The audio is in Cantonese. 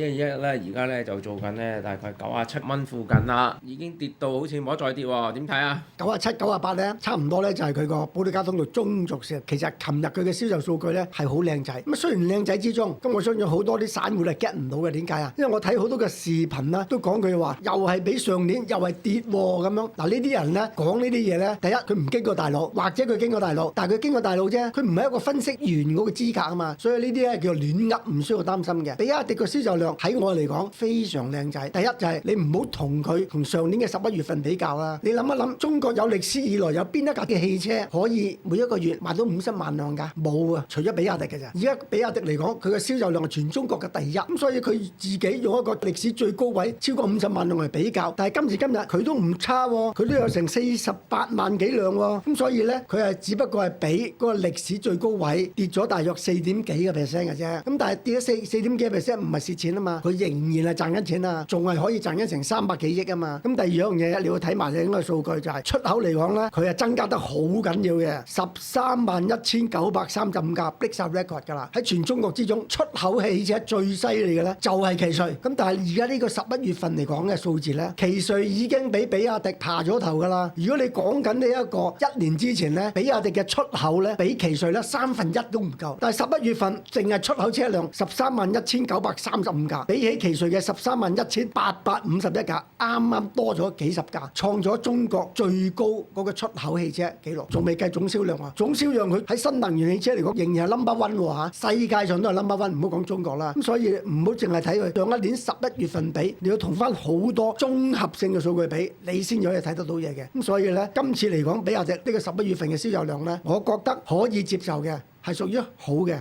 121咧，而家咧就做緊咧大概97蚊附近啦，已經跌到好似冇得再跌喎，點睇啊？97、98咧，差唔多咧就係佢個保利加通道中軸線。其實琴日佢嘅銷售數據咧係好靚仔。咁雖然靚仔之中，咁我相信好多啲散戶係 get 唔到嘅。點解啊？因為我睇好多嘅視頻啦，都講佢話又係比上年又係跌喎咁樣。嗱呢啲人咧講呢啲嘢咧，第一佢唔經過大腦，或者佢經過大腦，但係佢經過大腦啫，佢唔係一個分析員嗰個資格啊嘛。所以呢啲咧叫做亂噏，唔需要擔心嘅。比亞迪個銷售量喺我嚟講非常靚仔。第一就係你唔好同佢同上年嘅11月份比較啦。你諗一諗，中國有歷史以來有邊一架嘅汽車可以每一個月賣到50萬輛㗎？冇啊，除咗比亞迪嘅咋。而家比亞迪嚟講，佢嘅銷售量係全中國嘅第一。咁所以佢自己用一個歷史最高位超過50萬輛嚟比較，但係今時今日佢都唔差喎，佢都有成48萬幾輛喎。咁所以咧，佢係只不過係比嗰個歷史最高位跌咗大約4點幾個 percent 嘅啫。咁但係跌咗4點幾 percent 唔係蝕錢啊嘛，佢仍然係賺緊錢啊，仲係可以賺緊成300幾億啊嘛。咁第二樣嘢你要睇埋另一個數據就係出口嚟講咧，佢係增加得好緊要嘅，131935架 break 曬 record 㗎啦。喺全中國之中，出口汽車最犀利嘅咧就係奇瑞。咁但係而家呢個11月份嚟講嘅數字咧，奇瑞已經比比亞迪爬咗頭㗎啦。如果你講緊呢一個1年之前咧，比亞迪嘅出口咧比奇瑞咧1/3都唔夠，但係11月份淨係出口車輛131935架，比起奇瑞嘅131851架，啱啱多咗幾十架，創咗中國最高嗰個出口汽車紀錄，仲未計總銷量啊！總銷量佢喺新能源汽車嚟講仍然係 number one 喎嚇，世界上都係 number one，唔好講中國啦。咁所以唔好淨係睇佢上一年11月份比，你要同翻好多綜合性嘅數據比，你先至可以睇得到嘢嘅。咁所以咧，今次嚟講，比亞迪呢個11月份嘅銷售量咧，我覺得可以接受嘅，係屬於好嘅。